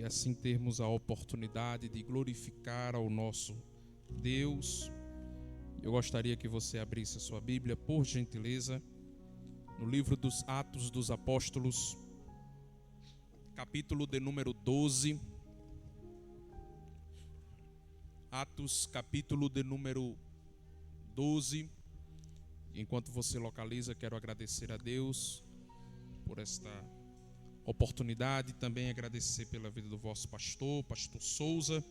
assim termos a oportunidade de glorificar ao nosso Deus. Eu gostaria que você abrisse a sua Bíblia, por gentileza, no livro dos Atos dos Apóstolos, capítulo de número 12. Atos, capítulo de número 12. Enquanto você localiza, quero agradecer a Deus por esta oportunidade, também agradecer pela vida do vosso pastor Souza,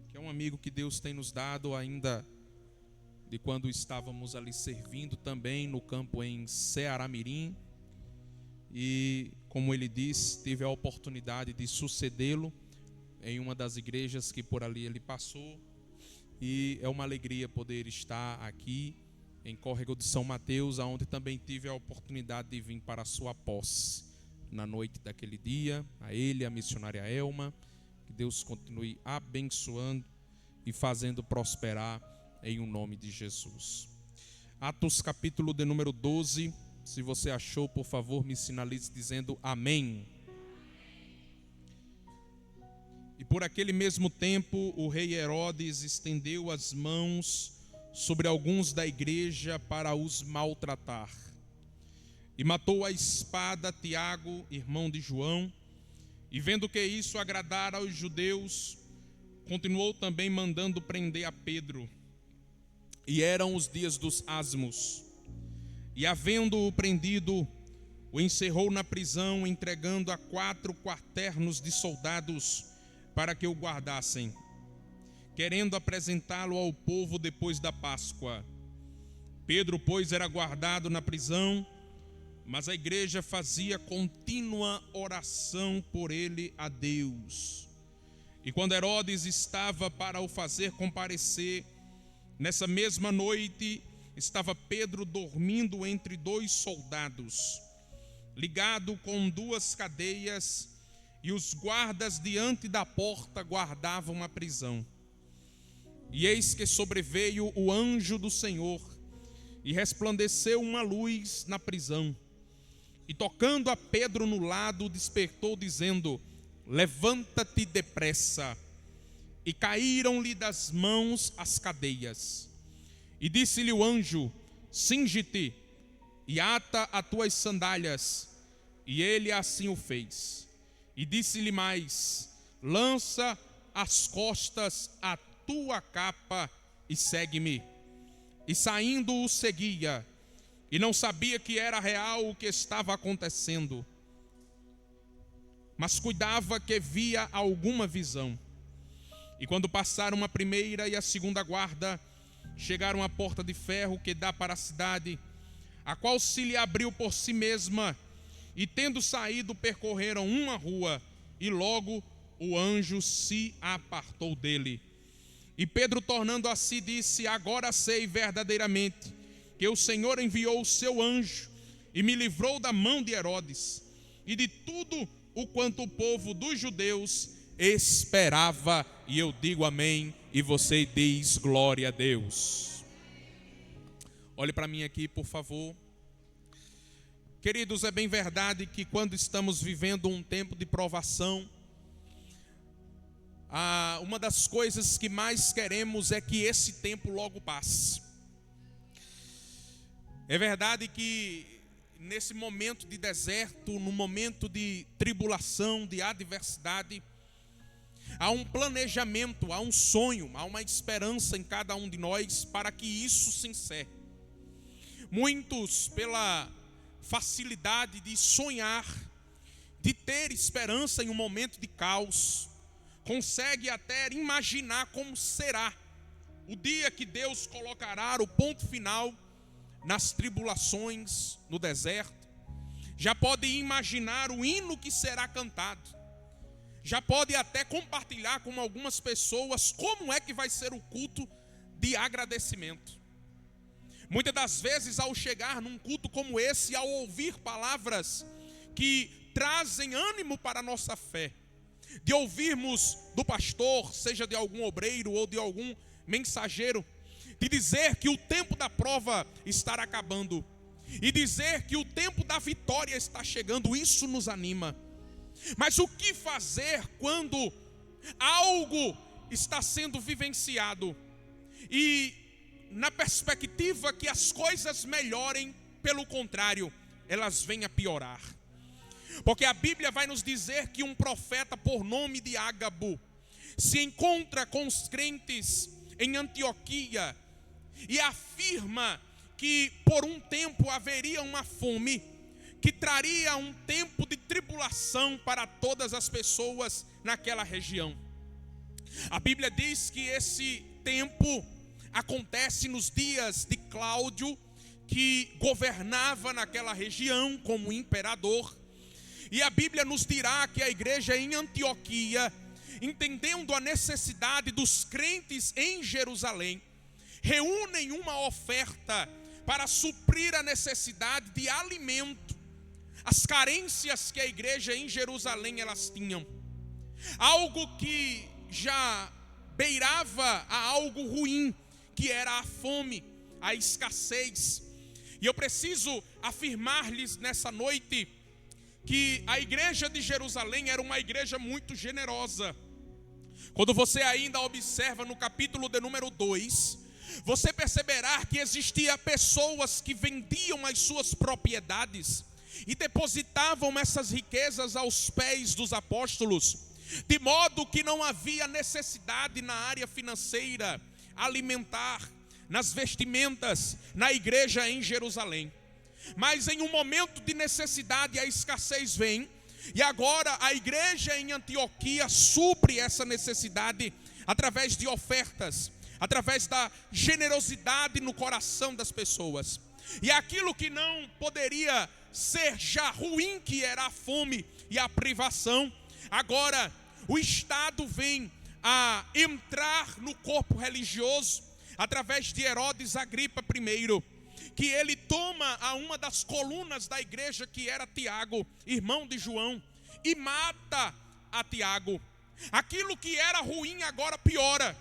que é um amigo que Deus tem nos dado ainda de quando estávamos ali servindo também no campo em Ceará-Mirim, e como ele diz, tive a oportunidade de sucedê-lo em uma das igrejas que por ali ele passou, e é uma alegria poder estar aqui em Córrego de São Mateus, onde também tive a oportunidade de vir para a sua posse na noite daquele dia. A ele, a missionária Elma, que Deus continue abençoando e fazendo prosperar em o nome de Jesus. Atos capítulo de número 12, se você achou, por favor, me sinalize dizendo amém. E por aquele mesmo tempo, o rei Herodes estendeu as mãos sobre alguns da igreja para os maltratar. E matou à espada Tiago, irmão de João, e vendo que isso agradara aos judeus, continuou também mandando prender a Pedro. E eram os dias dos asmos. E havendo-o prendido, o encerrou na prisão, entregando a 4 quaternos de soldados para que o guardassem, querendo apresentá-lo ao povo depois da Páscoa. Pedro, pois, era guardado na prisão, mas a igreja fazia contínua oração por ele a Deus. E quando Herodes estava para o fazer comparecer, nessa mesma noite estava Pedro dormindo entre 2 soldados, ligado com 2 cadeias, e os guardas diante da porta guardavam a prisão. E eis que sobreveio o anjo do Senhor, e resplandeceu uma luz na prisão. E tocando a Pedro no lado, despertou, dizendo: levanta-te depressa. E caíram-lhe das mãos as cadeias. E disse-lhe o anjo: cinge-te e ata as tuas sandálias. E ele assim o fez. E disse-lhe mais: lança às costas a tua capa e segue-me. E saindo o seguia, e não sabia que era real o que estava acontecendo, mas cuidava que via alguma visão. E quando passaram a primeira e a segunda guarda, chegaram à porta de ferro que dá para a cidade, a qual se lhe abriu por si mesma, e tendo saído percorreram uma rua, e logo o anjo se apartou dele. E Pedro, tornando a si, disse: agora sei verdadeiramente que o Senhor enviou o seu anjo e me livrou da mão de Herodes e de tudo o quanto o povo dos judeus esperava. E eu digo amém, e você diz glória a Deus. Olhe para mim aqui, por favor. Queridos, é bem verdade que quando estamos vivendo um tempo de provação, uma das coisas que mais queremos é que esse tempo logo passe. É verdade que nesse momento de deserto, no momento de tribulação, de adversidade, há um planejamento, há um sonho, há uma esperança em cada um de nós para que isso se encerre. Muitos, pela facilidade de sonhar, de ter esperança em um momento de caos, consegue até imaginar como será o dia que Deus colocará o ponto final nas tribulações, no deserto. Já pode imaginar o hino que será cantado. Já pode até compartilhar com algumas pessoas como é que vai ser o culto de agradecimento. Muitas das vezes, ao chegar num culto como esse, ao ouvir palavras que trazem ânimo para a nossa fé, de ouvirmos do pastor, seja de algum obreiro ou de algum mensageiro, de dizer que o tempo da prova está acabando e dizer que o tempo da vitória está chegando, isso nos anima. Mas o que fazer quando algo está sendo vivenciado e na perspectiva que as coisas melhorem, pelo contrário, elas vêm a piorar? Porque a Bíblia vai nos dizer que um profeta por nome de Ágabo se encontra com os crentes em Antioquia e afirma que por um tempo haveria uma fome que traria um tempo de tribulação para todas as pessoas naquela região. A Bíblia diz que esse tempo acontece nos dias de Cláudio, que governava naquela região como imperador. E a Bíblia nos dirá que a igreja em Antioquia, entendendo a necessidade dos crentes em Jerusalém, reúnem uma oferta para suprir a necessidade de alimento, as carências que a igreja em Jerusalém elas tinham. Algo que já beirava a algo ruim, que era a fome, a escassez. E eu preciso afirmar-lhes nessa noite que a igreja de Jerusalém era uma igreja muito generosa. Quando você ainda observa no capítulo de número 2, você perceberá que existia pessoas que vendiam as suas propriedades e depositavam essas riquezas aos pés dos apóstolos, de modo que não havia necessidade na área financeira, alimentar, nas vestimentas, na igreja em Jerusalém. Mas em um momento de necessidade a escassez vem, e agora a igreja em Antioquia supre essa necessidade através de ofertas, através da generosidade no coração das pessoas. E aquilo que não poderia ser já ruim, que era a fome e a privação, agora o Estado vem a entrar no corpo religioso através de Herodes Agripa I, que ele toma a uma das colunas da igreja, que era Tiago, irmão de João, e mata a Tiago. Aquilo que era ruim agora piora.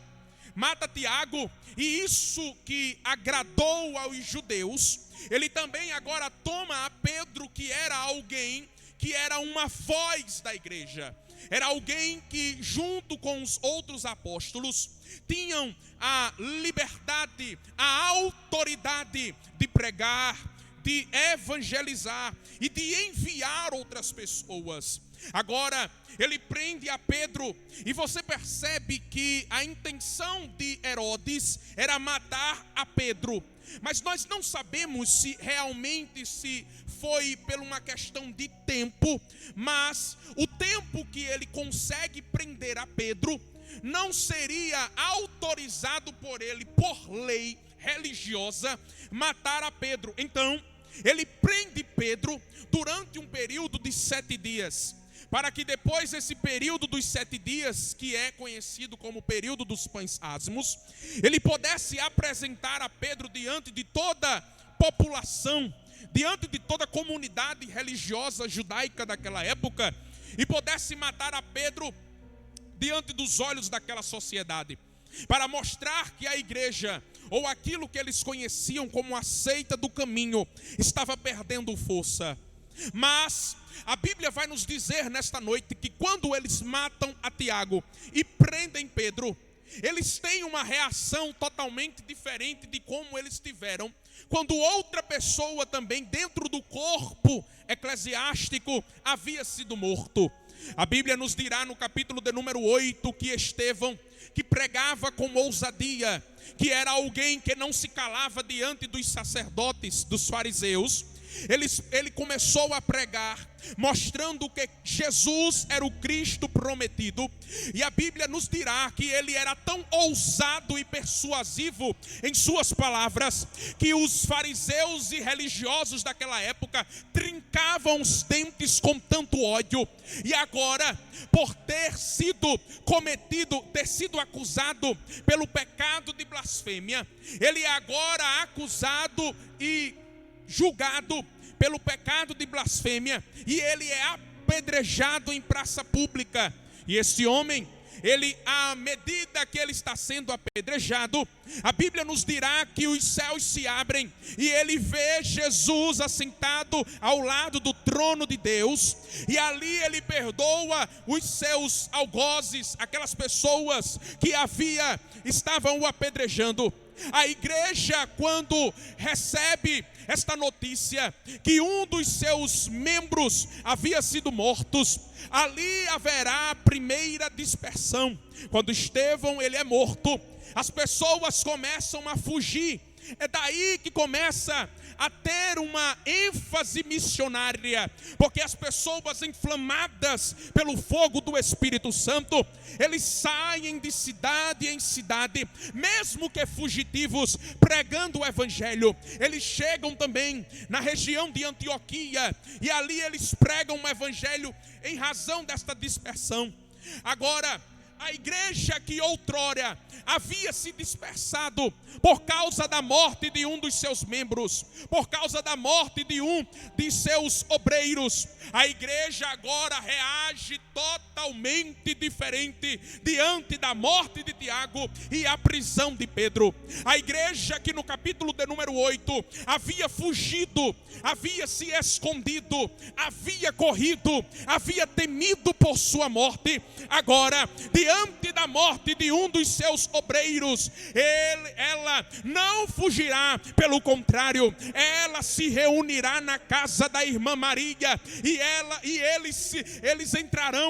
Mata Tiago, e isso que agradou aos judeus, ele também agora toma a Pedro, que era alguém que era uma voz da igreja. Era alguém que, junto com os outros apóstolos, tinham a liberdade, a autoridade de pregar, de evangelizar e de enviar outras pessoas. Agora, ele prende a Pedro, e você percebe que a intenção de Herodes era matar a Pedro. Mas nós não sabemos se realmente se foi por uma questão de tempo, mas o tempo que ele consegue prender a Pedro não seria autorizado por ele, por lei religiosa, matar a Pedro. Então, ele prende Pedro durante um período de 7 dias, para que depois desse período dos 7 dias, que é conhecido como o período dos pães asmos, ele pudesse apresentar a Pedro diante de toda a população, diante de toda a comunidade religiosa judaica daquela época, e pudesse matar a Pedro diante dos olhos daquela sociedade, para mostrar que a igreja, ou aquilo que eles conheciam como a seita do caminho, estava perdendo força. Mas a Bíblia vai nos dizer nesta noite que quando eles matam a Tiago e prendem Pedro, eles têm uma reação totalmente diferente de como eles tiveram quando outra pessoa também dentro do corpo eclesiástico havia sido morto. A Bíblia nos dirá no capítulo de número 8 que Estevão, que pregava com ousadia, que era alguém que não se calava diante dos sacerdotes, dos fariseus, ele começou a pregar, mostrando que Jesus era o Cristo prometido. E a Bíblia nos dirá que ele era tão ousado e persuasivo em suas palavras, que os fariseus e religiosos daquela época trincavam os dentes com tanto ódio. E agora, por ter sido acusado pelo pecado de blasfêmia, ele é agora acusado e julgado pelo pecado de blasfêmia, e ele é apedrejado em praça pública. E esse homem, à medida que ele está sendo apedrejado, a Bíblia nos dirá que os céus se abrem e ele vê Jesus assentado ao lado do trono de Deus, e ali ele perdoa os seus algozes, aquelas pessoas que estavam o apedrejando. A igreja, quando recebe esta notícia que um dos seus membros havia sido morto, ali haverá a primeira dispersão. Quando Estevão ele é morto, as pessoas começam a fugir. É daí que começa a ter uma ênfase missionária, porque as pessoas inflamadas pelo fogo do Espírito Santo, eles saem de cidade em cidade, mesmo que fugitivos, pregando o Evangelho. Eles chegam também na região de Antioquia, e ali eles pregam o Evangelho em razão desta dispersão. Agora, a igreja que outrora havia se dispersado por causa da morte de um dos seus membros, por causa da morte de um de seus obreiros, a igreja agora reage totalmente diferente diante da morte de Tiago e a prisão de Pedro. A igreja que no capítulo de número 8 havia fugido, havia se escondido, havia corrido, havia temido por sua morte, agora, diante da morte de um dos seus obreiros, ela não fugirá, pelo contrário, ela se reunirá na casa da irmã Maria, e eles entrarão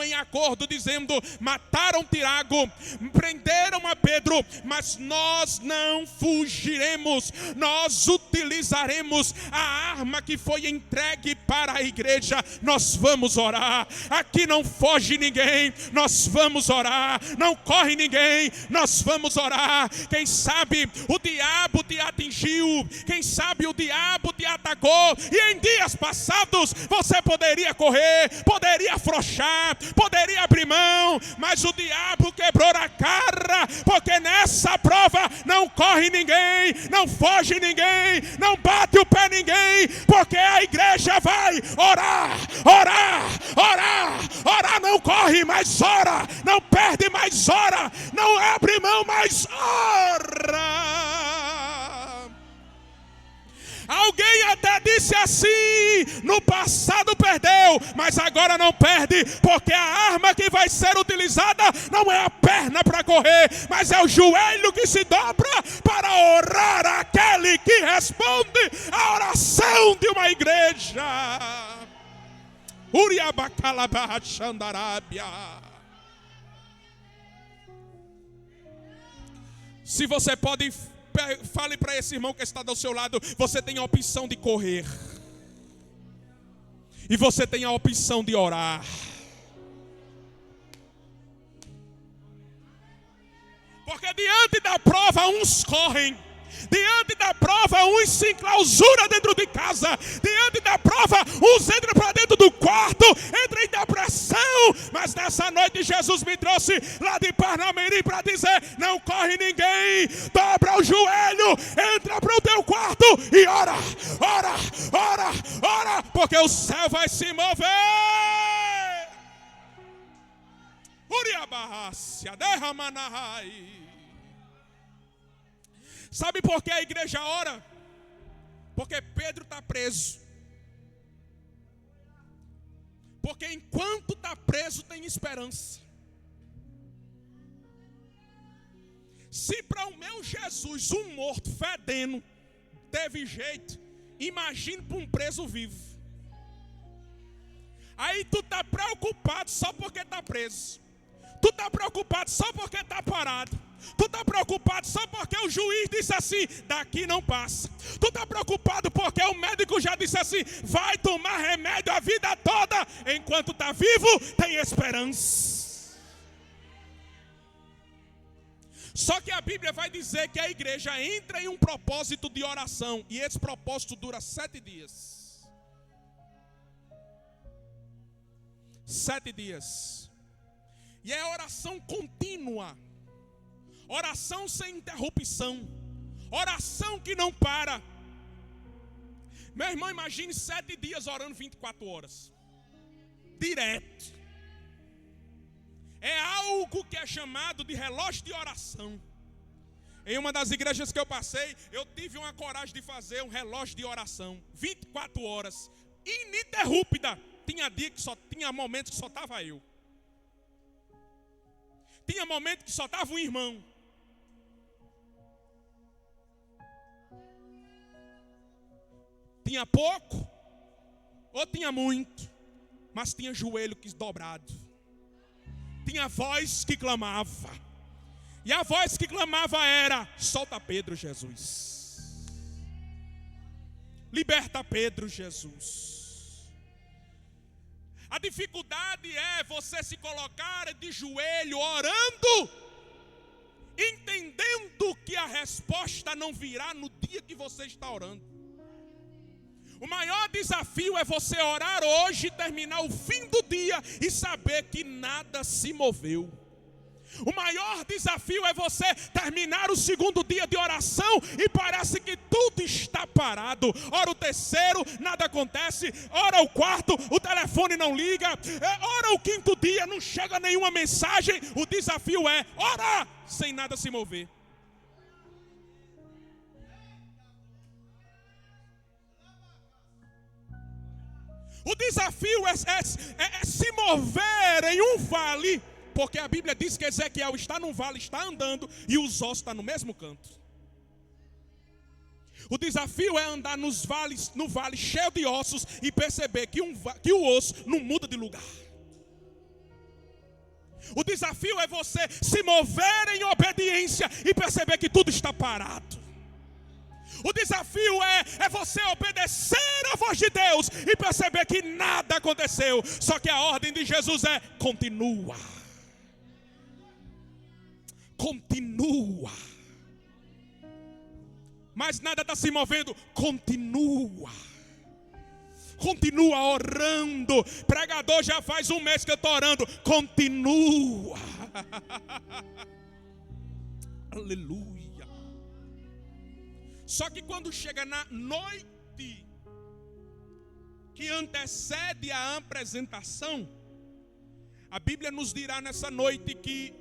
em acordo, dizendo: mataram Tiago, prenderam a Pedro, mas nós não fugiremos, nós utilizaremos a arma que foi entregue para a igreja. Nós vamos orar, aqui não foge ninguém, nós vamos orar, não corre ninguém, nós vamos orar. Quem sabe o diabo te atingiu, quem sabe o diabo te atacou, e em dias passados você poderia correr, poderia afrouxar, poderia abrir mão, mas o diabo quebrou a cara, porque nessa prova não corre ninguém, não foge ninguém, não bate o pé ninguém, porque a igreja vai orar, orar, orar, orar. Não corre, mas ora, não perde, mas ora, não abre mão, mas ora. Alguém até disse assim: no passado perdeu, mas agora não perde, porque a arma que vai ser utilizada não é a perna para correr, mas é o joelho que se dobra para orar aquele que responde à oração de uma igreja. Se você pode, fale para esse irmão que está do seu lado: você tem a opção de correr, e você tem a opção de orar. Porque diante da prova uns correm, diante da prova uns se enclausuram dentro de casa, diante da prova uns entram para dentro do quarto, entram em depressão. Mas nessa noite Jesus me trouxe lá de Parnamirim para dizer: não corre ninguém, dobra o joelho, entra para o teu quarto e ora, ora, ora, ora, porque o céu vai se mover. Uriabarrácia, derramanahai. Sabe por que a igreja ora? Porque Pedro está preso. Porque enquanto está preso tem esperança. Se para o meu Jesus um morto fedendo teve jeito, imagine para um preso vivo. Aí tu está preocupado só porque está preso. Tu está preocupado só porque está parado. Tu está preocupado só porque o juiz disse assim: daqui não passa. Tu está preocupado porque o médico já disse assim: vai tomar remédio a vida toda. Enquanto está vivo, tem esperança. Só que a Bíblia vai dizer que a igreja entra em um propósito de oração, e esse propósito dura 7 dias. 7 dias. E é oração contínua, oração sem interrupção, oração que não para. Meu irmão, imagine 7 dias orando 24 horas, direto. é algo que é chamado de relógio de oração. Em uma das igrejas que eu passei, eu tive uma coragem de fazer um relógio de oração, 24 horas, ininterrupta. Tinha momentos que só estava eu. Tinha momentos que só estava um irmão. Tinha pouco, ou tinha muito, mas tinha joelho que dobrado. Tinha voz que clamava. E a voz que clamava era: solta Pedro, Jesus. Liberta Pedro, Jesus. A dificuldade é você se colocar de joelho orando, entendendo que a resposta não virá no dia que você está orando. O maior desafio é você orar hoje, terminar o fim do dia e saber que nada se moveu. O maior desafio é você terminar o segundo dia de oração e parece que tudo está parado. Ora o terceiro, nada acontece. Ora o quarto, o telefone não liga. Ora o quinto dia, não chega nenhuma mensagem. O desafio é orar sem nada se mover. O desafio é se mover em um vale. Porque a Bíblia diz que Ezequiel está num vale, está andando, e os ossos estão no mesmo canto. O desafio é andar no vale cheio de ossos e perceber que o osso não muda de lugar. O desafio é você se mover em obediência e perceber que tudo está parado. O desafio é você obedecer à voz de Deus e perceber que nada aconteceu. Só que a ordem de Jesus é: continua. Continua. Mas nada está se movendo. Continua. Continua orando. Pregador, já faz um mês que eu estou orando. Continua. Aleluia. Só que quando chega na noite que antecede a apresentação, a Bíblia nos dirá nessa noite que,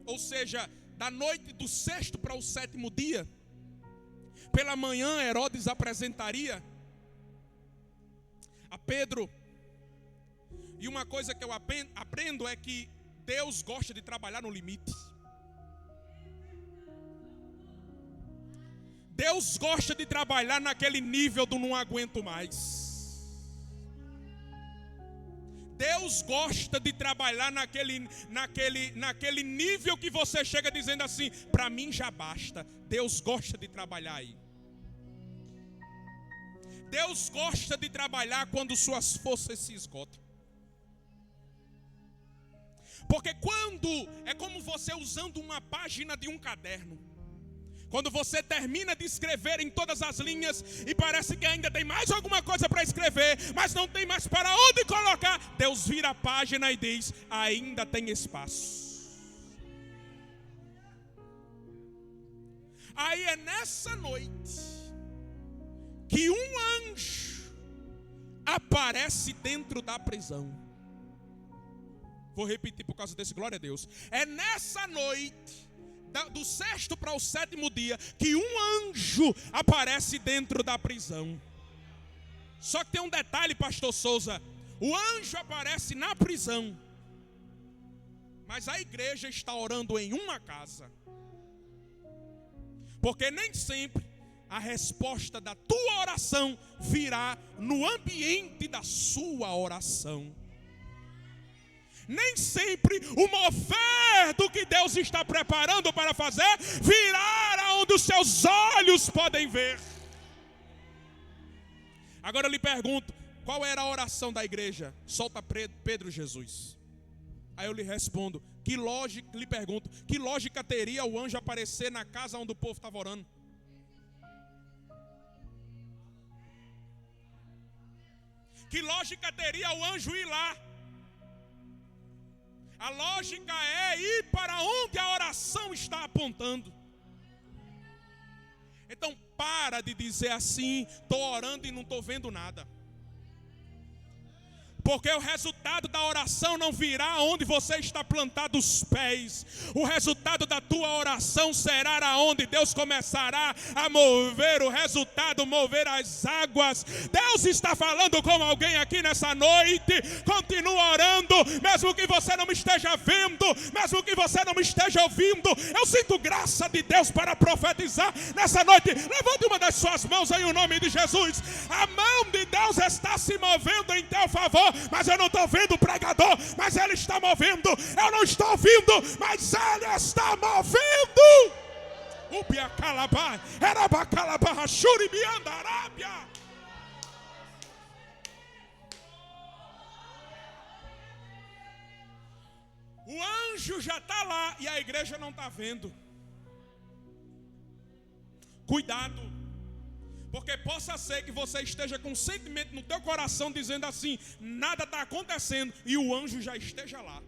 ou seja, da noite do sexto para o sétimo dia, pela manhã Herodes apresentaria a Pedro. E uma coisa que eu aprendo é que Deus gosta de trabalhar no limite. Deus gosta de trabalhar naquele nível do não aguento mais. Deus gosta de trabalhar naquele nível que você chega dizendo assim: para mim já basta. Deus gosta de trabalhar aí. Deus gosta de trabalhar quando suas forças se esgotam. Porque quando é como você usando uma página de um caderno. Quando você termina de escrever em todas as linhas e parece que ainda tem mais alguma coisa para escrever, mas não tem mais para onde colocar, Deus vira a página e diz: ainda tem espaço. Aí é nessa noite que um anjo aparece dentro da prisão. Vou repetir por causa desse, glória a Deus. É nessa noite, do sexto para o sétimo dia, que um anjo aparece dentro da prisão. Só que tem um detalhe, pastor Souza: o anjo aparece na prisão, mas a igreja está orando em uma casa. Porque nem sempre a resposta da tua oração virá no ambiente da sua oração. Nem sempre o mover do que Deus está preparando para fazer virá aonde os seus olhos podem ver. Agora eu lhe pergunto: qual era a oração da igreja? Solta Pedro, Jesus. Aí eu lhe respondo: lhe pergunto, que lógica teria o anjo aparecer na casa onde o povo estava orando? Que lógica teria o anjo ir lá? A lógica é ir para onde a oração está apontando. Então para de dizer assim: estou orando e não estou vendo nada. Porque o resultado da oração não virá onde você está plantado os pés. O resultado da tua oração será aonde Deus começará a mover o resultado, mover as águas. Deus está falando com alguém aqui nessa noite. Continua orando, mesmo que você não me esteja vendo, mesmo que você não me esteja ouvindo. Eu sinto graça de Deus para profetizar nessa noite. Levante uma das suas mãos aí, em nome de Jesus. A mão de Deus está se movendo em teu favor. Mas eu não estou vendo o pregador, mas ele está movendo. Eu não estou ouvindo, mas ele está movendo. Ubia calabá, eraba calabá, xuribianda, arábia. O anjo já está lá e a igreja não está vendo. Cuidado. Porque possa ser que você esteja com um sentimento no teu coração dizendo assim, nada está acontecendo, e o anjo já esteja lá.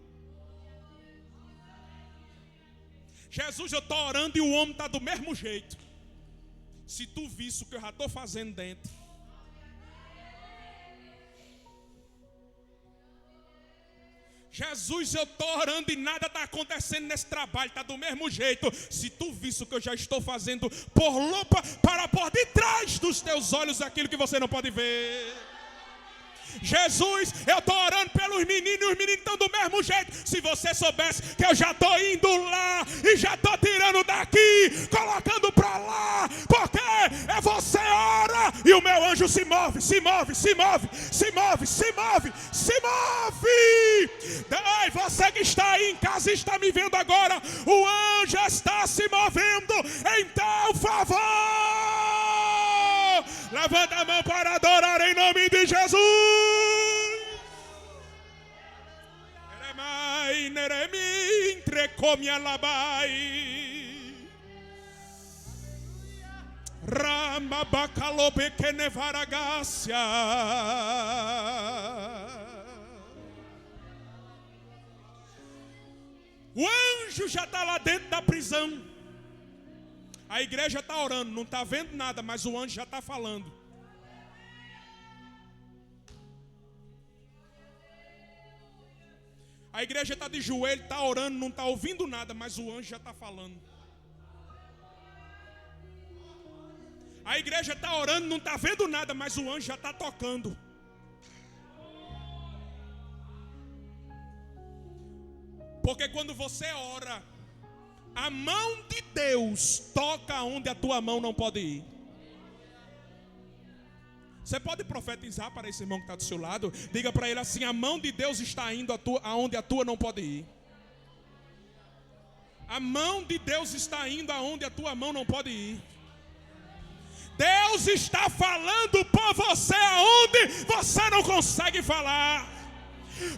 Jesus, eu estou orando e o homem está do mesmo jeito. Se tu visse o que eu já estou fazendo dentro. Jesus, eu estou orando e nada está acontecendo nesse trabalho, está do mesmo jeito. Se tu visse o que eu já estou fazendo por lupa, para por detrás dos teus olhos aquilo que você não pode ver. Jesus, eu estou orando pelos meninos e os meninos estão do mesmo jeito. Se você soubesse que eu já estou indo lá e já estou tirando daqui, colocando para lá, porque é você ora e o meu anjo se move, se move, se move, se move, se move, se move. Ai, você que está aí em casa e está me vendo agora, o anjo está se movendo em teu favor. Levanta a mão para adorar em nome de Jesus. Rama bacalobe que nevaragacia. O anjo já está lá dentro da prisão. A igreja está orando, não está vendo nada, mas o anjo já está falando. A igreja está de joelho, está orando, não está ouvindo nada, mas o anjo já está falando. A igreja está orando, não está vendo nada, mas o anjo já está tocando. Porque quando você ora, a mão de Deus toca onde a tua mão não pode ir. Você pode profetizar para esse irmão que está do seu lado? Diga para ele assim, a mão de Deus está indo aonde a tua não pode ir. A mão de Deus está indo aonde a tua mão não pode ir. Deus está falando por você aonde você não consegue falar.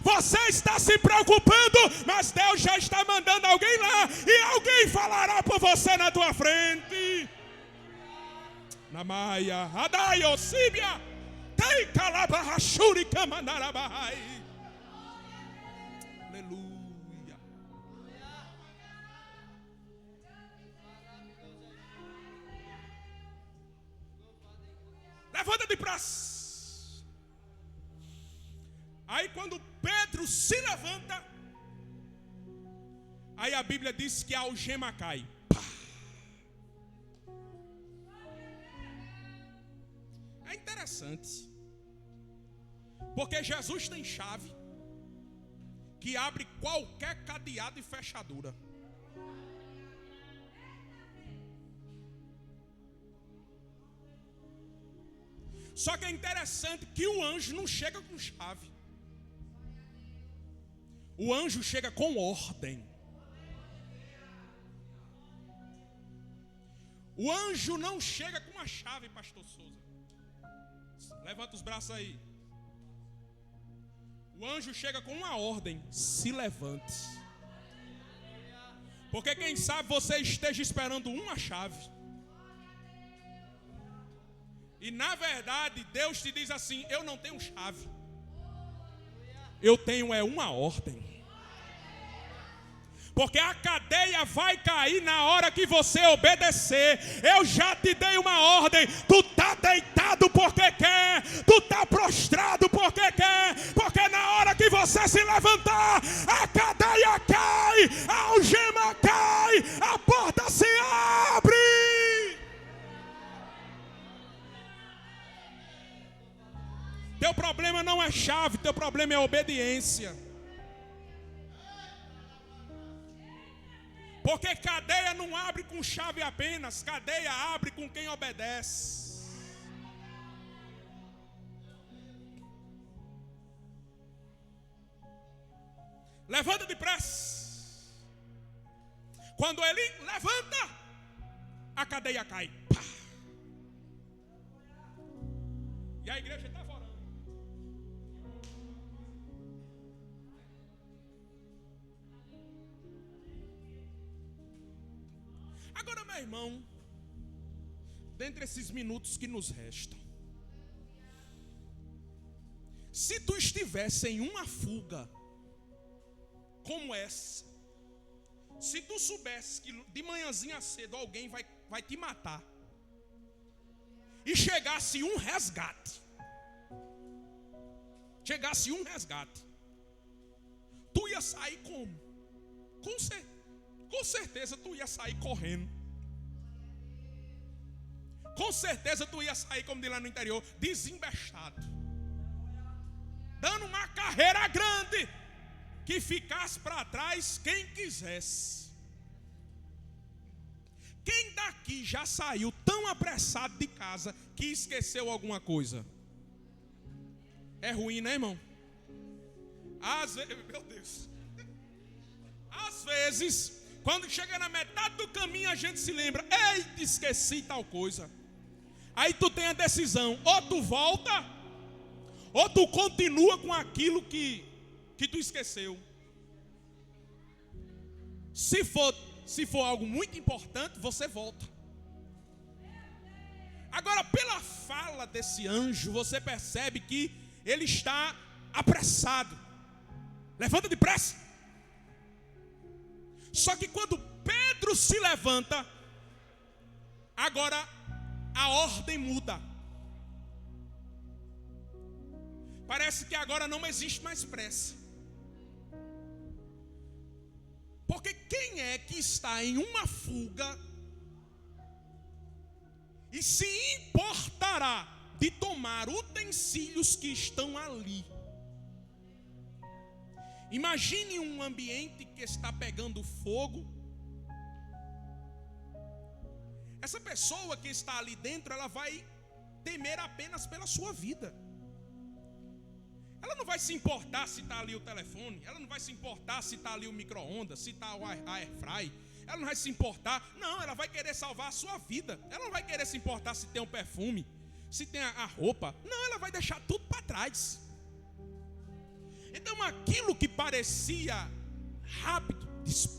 Você está se preocupando, mas Deus já está mandando alguém lá e alguém falará por você na tua frente. Namaia, Adaio, Síbia, Tei Calabahashuri Kamandarabahai. Aleluia. Levanta de praça. Aí quando Pedro se levanta, aí a Bíblia diz que a algema cai. Pá. É interessante, porque Jesus tem chave que abre qualquer cadeado e fechadura. Só que é interessante que o anjo não chega com chave. O anjo chega com ordem. O anjo não chega com uma chave, pastor Souza. Levanta os braços aí. O anjo chega com uma ordem. Se levante. Porque quem sabe você esteja esperando uma chave. E na verdade Deus te diz assim, eu não tenho chave. Eu tenho uma ordem. Porque a cadeia vai cair na hora que você obedecer. Eu já te dei uma ordem. Tu está deitado porque quer. Tu está prostrado porque quer. Porque na hora que você se levantar, a cadeia cai, a algema cai, a porta se abre. Teu problema não é chave, teu problema é obediência. Porque cadeia não abre com chave apenas, cadeia abre com quem obedece. Levanta depressa. Quando ele levanta, a cadeia cai. Pá. E a igreja está orando. Agora, meu irmão, dentre esses minutos que nos restam, se tu estivesse em uma fuga como essa, se tu soubesse que de manhãzinha cedo alguém vai te matar, e chegasse um resgate, tu ia sair como? Com certeza tu ia sair correndo. Com certeza tu ia sair, como diz lá no interior, desembestado, dando uma carreira grande, que ficasse para trás quem quisesse. Quem daqui já saiu tão apressado de casa que esqueceu alguma coisa? É ruim, né, irmão? Às vezes, meu Deus, às vezes, quando chega na metade do caminho, a gente se lembra: eita, esqueci tal coisa. Aí tu tem a decisão: ou tu volta, ou tu continua com aquilo que tu esqueceu. Se for algo muito importante, você volta. Agora, pela fala desse anjo, você percebe que ele está apressado. Levanta depressa. Só que quando Pedro se levanta, agora a ordem muda. Parece que agora não existe mais pressa. Porque quem é que está em uma fuga e se importará de tomar utensílios que estão ali? Imagine um ambiente que está pegando fogo. Essa pessoa que está ali dentro, ela vai temer apenas pela sua vida. Ela não vai se importar se está ali o telefone. Ela não vai se importar se está ali o micro-ondas, se está a airfry. Ela não vai se importar. Não, ela vai querer salvar a sua vida. Ela não vai querer se importar se tem um perfume, se tem a roupa. Não, ela vai deixar tudo para trás. Então aquilo que parecia rápido,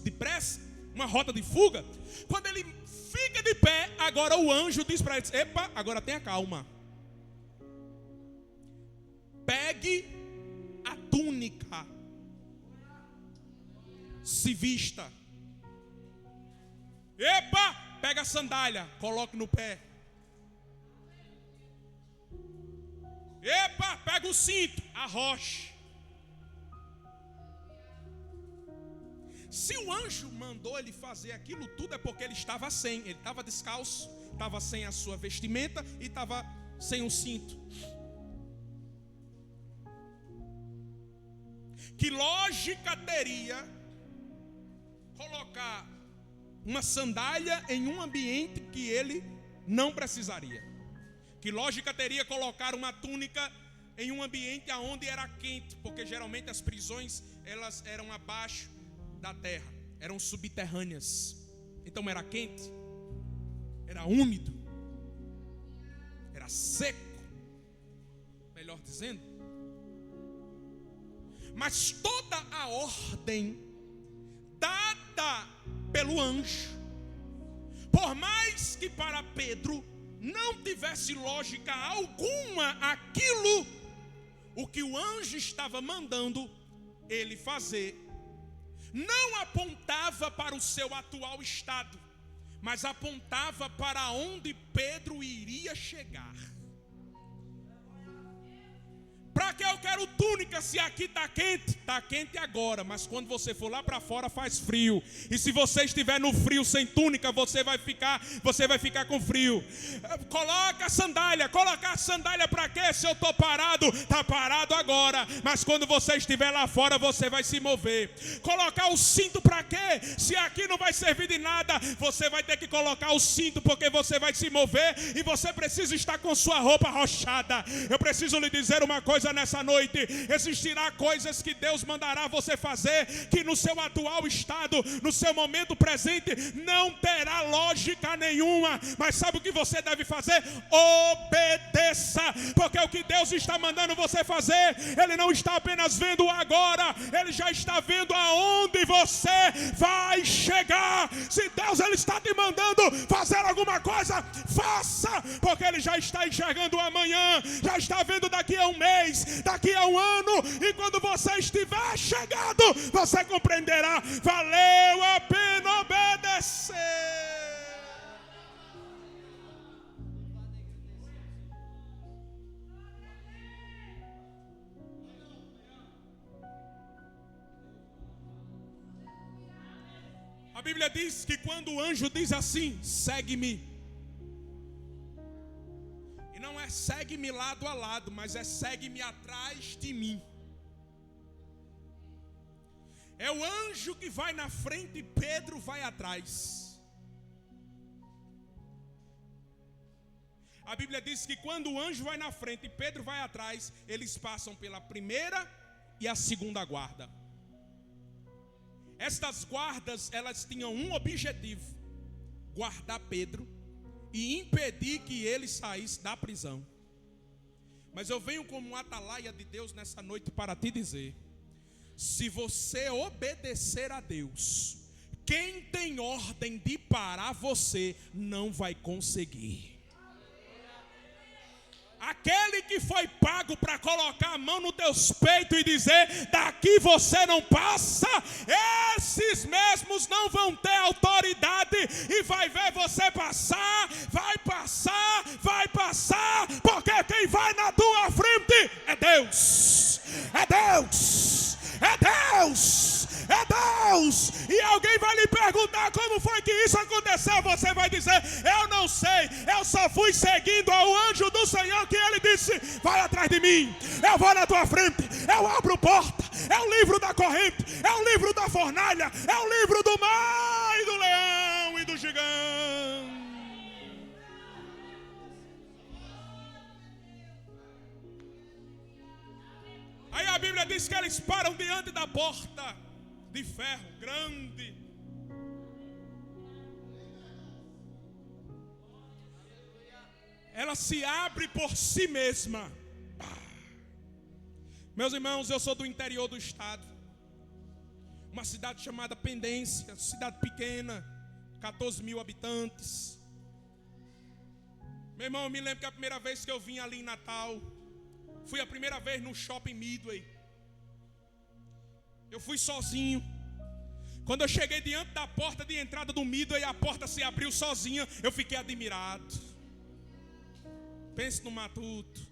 depressa, uma rota de fuga, quando ele fica de pé, agora o anjo diz para ele: epa, agora tenha calma. Pegue a túnica, se vista. Epa, pega a sandália, coloque no pé. Epa, pega o cinto, arroche. Se o anjo mandou ele fazer aquilo tudo, é porque ele estava sem. Ele estava descalço, estava sem a sua vestimenta e estava sem o cinto. Que lógica teria colocar uma sandália em um ambiente que ele não precisaria? Que lógica teria colocar uma túnica em um ambiente onde era quente? Porque geralmente as prisões, elas eram abaixo da terra, eram subterrâneas. Então era quente, era úmido, era seco, melhor dizendo. Mas toda a ordem dada pelo anjo, por mais que para Pedro não tivesse lógica alguma aquilo, o que o anjo estava mandando ele fazer, não apontava para o seu atual estado, mas apontava para onde Pedro iria chegar. Para que eu quero túnica se aqui está quente? Está quente agora, mas quando você for lá para fora faz frio. E se você estiver no frio sem túnica, você vai ficar com frio. Coloca a sandália. Colocar a sandália para quê? Se eu estou parado, está parado agora. Mas quando você estiver lá fora, você vai se mover. Colocar o cinto para quê? Se aqui não vai servir de nada, você vai ter que colocar o cinto, porque você vai se mover e você precisa estar com sua roupa arrochada. Eu preciso lhe dizer uma coisa nessa noite: existirá coisas que Deus mandará você fazer que no seu atual estado, no seu momento presente, não terá lógica nenhuma. Mas sabe o que você deve fazer? Obedeça, porque o que Deus está mandando você fazer, Ele não está apenas vendo agora, Ele já está vendo aonde você vai chegar. Se Deus Ele está te mandando fazer alguma coisa, faça, porque Ele já está enxergando amanhã, já está vendo daqui a um mês, daqui a um ano, e quando você estiver chegado, você compreenderá: valeu a pena obedecer. A Bíblia diz que quando o anjo diz assim: segue-me, e não é segue-me lado a lado, mas é segue-me atrás de mim. É o anjo que vai na frente e Pedro vai atrás. A Bíblia diz que quando o anjo vai na frente e Pedro vai atrás, eles passam pela primeira e a segunda guarda. Estas guardas, elas tinham um objetivo: guardar Pedro e impedir que ele saísse da prisão. Mas eu venho como um atalaia de Deus nessa noite para te dizer: se você obedecer a Deus, quem tem ordem de parar você não vai conseguir. Aquele que foi pago para colocar a mão nos teus peitos e dizer: daqui você não passa, esses mesmos não vão ter autoridade e vai ver você passar, vai passar, vai passar, porque quem vai na tua frente é Deus, é Deus, é Deus, é Deus. E alguém vai lhe perguntar como foi que isso aconteceu. Você vai dizer: eu não sei, eu só fui seguindo ao anjo do Senhor, que ele disse: vai atrás de mim, eu vou na tua frente, eu abro porta. É o livro da corrente, é o livro da fornalha, é o livro do mar e do leão e do gigante. Aí a Bíblia diz que eles param diante da porta de ferro grande. Ela se abre por si mesma. Meus irmãos, eu sou do interior do estado, uma cidade chamada Pendência, cidade pequena, 14 mil habitantes. Meu irmão, eu me lembro que a primeira vez que eu vim ali em Natal, fui a primeira vez no Shopping Midway. Eu fui sozinho. Quando eu cheguei diante da porta de entrada do Midway, a porta se abriu sozinha, eu fiquei admirado. Pense no matuto.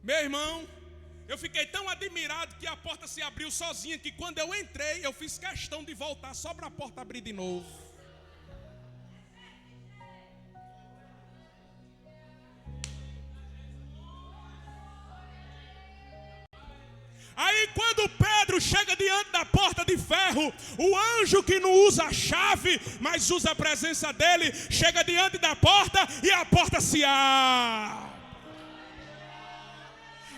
Meu irmão, eu fiquei tão admirado que a porta se abriu sozinha, que quando eu entrei, eu fiz questão de voltar só para a porta abrir de novo. Aí quando Pedro chega diante da porta de ferro, o anjo que não usa a chave, mas usa a presença dele, chega diante da porta e a porta se abre.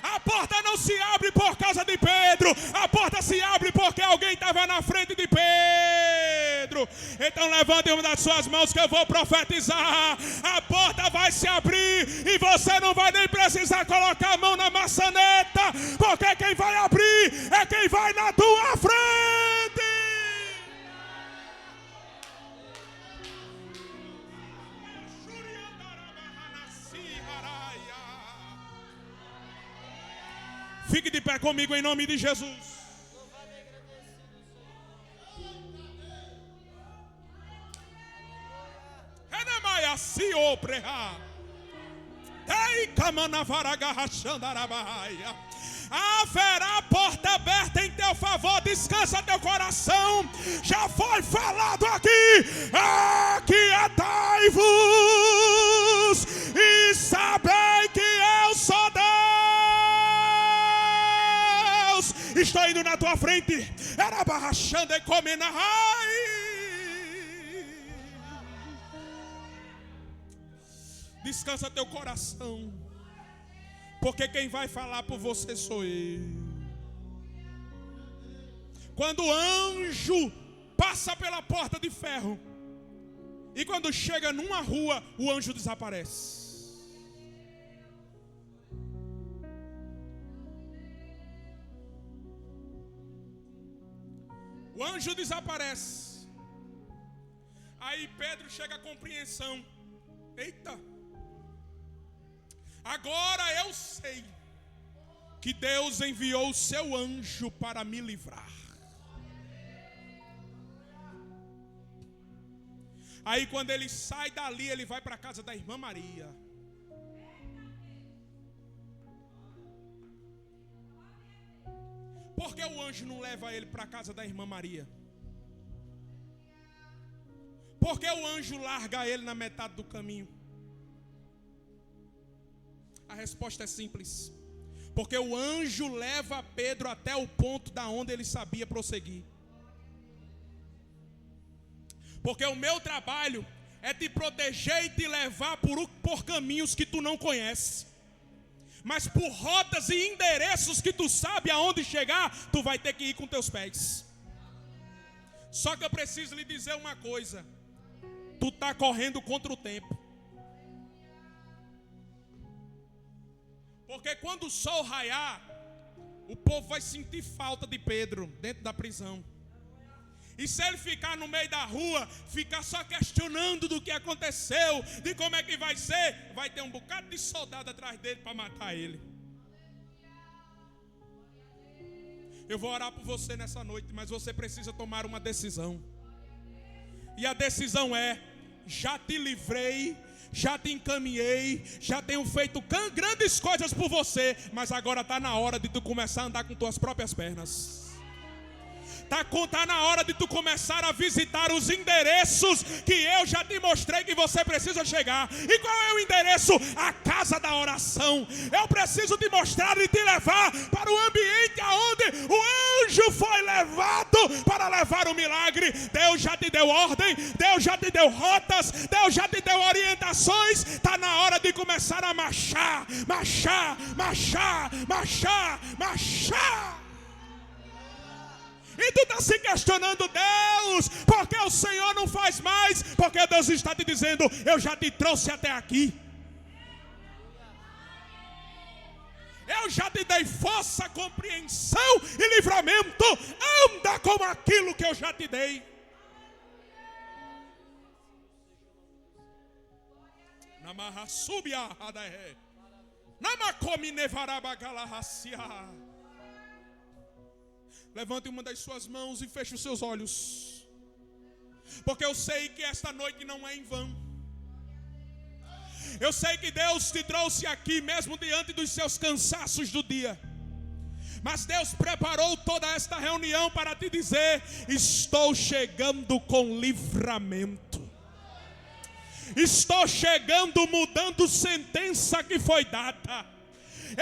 A porta não se abre por causa de Pedro, a porta se abre porque alguém estava na frente de Pedro. Então levante uma das suas mãos que eu vou profetizar. A porta vai se abrir e você não vai nem precisar colocar a mão na maçaneta, porque quem vai abrir é quem vai na tua frente. Fique de pé comigo em nome de Jesus. assim obreha. Ei, camanavaragarrachandarabahaya. Haverá porta aberta em teu favor, descansa teu coração. Já foi falado aqui: aquietai-vos e sabei que eu sou Deus. Estou indo na tua frente. Era barrachando e comendo. Descansa teu coração, porque quem vai falar por você sou eu. Quando o anjo passa pela porta de ferro, e quando chega numa rua, o anjo desaparece. O anjo desaparece. Aí Pedro chega à compreensão: eita, agora eu sei que Deus enviou o seu anjo para me livrar. Aí quando ele sai dali, ele vai para a casa da irmã Maria. Por que o anjo não leva ele para a casa da irmã Maria? Por que o anjo larga ele na metade do caminho? A resposta é simples. Porque o anjo leva Pedro até o ponto da onde ele sabia prosseguir. Porque o meu trabalho é te proteger e te levar por caminhos que tu não conheces. Mas por rotas e endereços que tu sabe aonde chegar, tu vai ter que ir com teus pés. Só que eu preciso lhe dizer uma coisa: tu está correndo contra o tempo. Porque quando o sol raiar, o povo vai sentir falta de Pedro dentro da prisão. E se ele ficar no meio da rua, ficar só questionando do que aconteceu, de como é que vai ser, vai ter um bocado de soldado atrás dele para matar ele. Eu vou orar por você nessa noite, mas você precisa tomar uma decisão. E a decisão é: já te livrei, já te encaminhei, já tenho feito grandes coisas por você, mas agora está na hora de tu começar a andar com tuas próprias pernas. Está na hora de tu começar a visitar os endereços que eu já te mostrei que você precisa chegar. E qual é o endereço? A casa da oração. Eu preciso te mostrar e te levar para o ambiente aonde o anjo foi levado para levar o milagre. Deus já te deu ordem, Deus já te deu rotas, Deus já te deu orientações. Está na hora de começar a marchar, marchar, marchar, marchar, marchar. E tu está se questionando: Deus, por que o Senhor não faz mais? Porque Deus está te dizendo: eu já te trouxe até aqui. Eu já te dei força, compreensão e livramento. Anda com aquilo que eu já te dei. Namarasubia adahe. Namakomi nevarabagalahasia. Levante uma das suas mãos e feche os seus olhos. Porque eu sei que esta noite não é em vão. Eu sei que Deus te trouxe aqui mesmo diante dos seus cansaços do dia. Mas Deus preparou toda esta reunião para te dizer: estou chegando com livramento. Estou chegando mudando sentença que foi dada.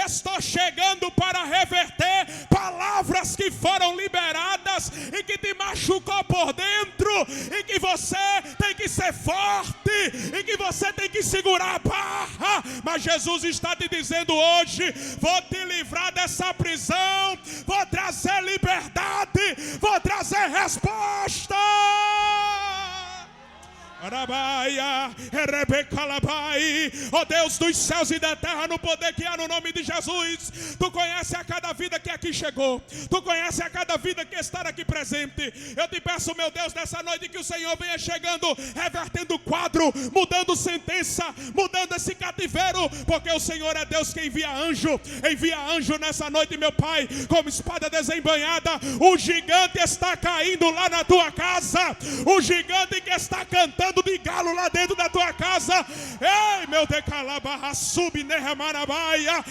Estou chegando para reverter palavras que foram liberadas e que te machucou por dentro, e que você tem que ser forte, e que você tem que segurar a barra. Mas Jesus está te dizendo hoje: vou te livrar dessa prisão, vou trazer liberdade, vou trazer resposta. Ó Deus dos céus e da terra, no poder que há no nome de Jesus, tu conhece a cada vida que aqui chegou, tu conhece a cada vida que está aqui presente. Eu te peço, meu Deus, nessa noite, que o Senhor venha chegando, revertendo o quadro, mudando sentença, mudando esse cativeiro, porque o Senhor é Deus que envia anjo nessa noite, meu Pai, como espada desembanhada. O gigante está caindo lá na tua casa, o gigante que está cantando cantando de galo lá dentro da tua casa. Ei, meu decalabarra, subnerramarabaia,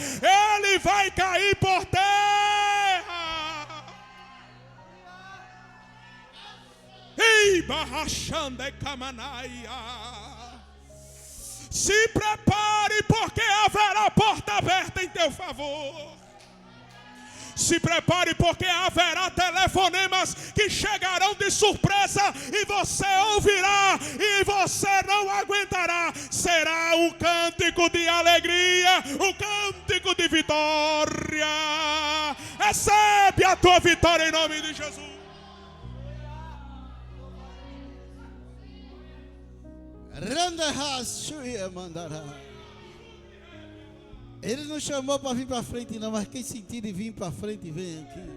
ele vai cair por terra. Ei, barrachanda e camanaia. Se prepare, porque haverá porta aberta em teu favor. Se prepare, porque haverá telefonemas que chegarão de surpresa e você ouvirá e você não aguentará. Será um cântico de alegria, um cântico de vitória. Recebe a tua vitória em nome de Jesus. Ele não chamou para vir para frente não, mas quem sentir de vir para frente, vem aqui.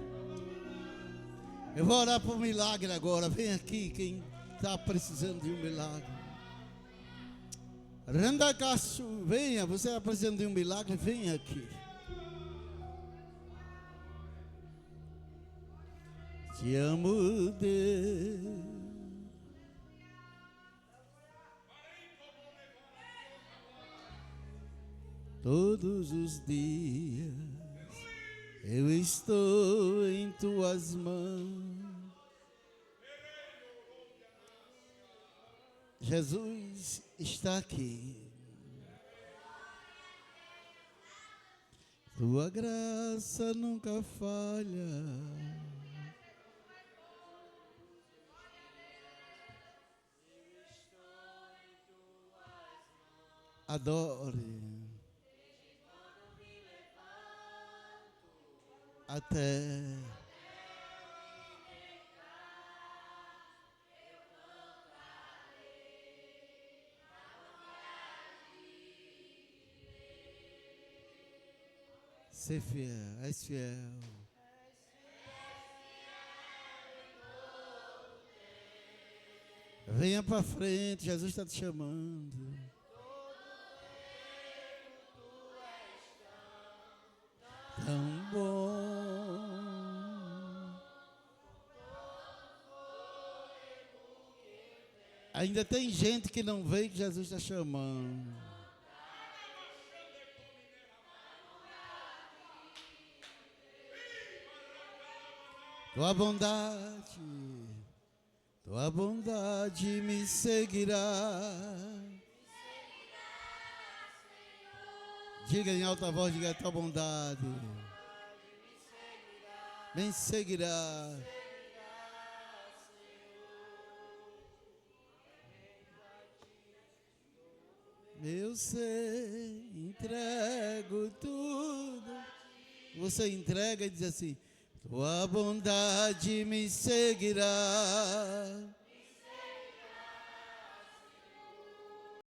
Eu vou orar por um milagre agora. Vem aqui quem está precisando de um milagre. Randacaçu, venha, você está precisando de um milagre, vem aqui. Te amo, Deus. Todos os dias eu estou em tuas mãos. Jesus está aqui. Tua graça nunca falha. Adore. Até ser fiel, és fiel. Venha para frente, Jesus está te chamando. Tão bom. Ainda tem gente que não vê que Jesus está chamando. Tua bondade me seguirá. Diga em alta voz, diga: tua bondade me seguirá. Eu sei, entrego tudo. Você entrega e diz assim: tua bondade me seguirá.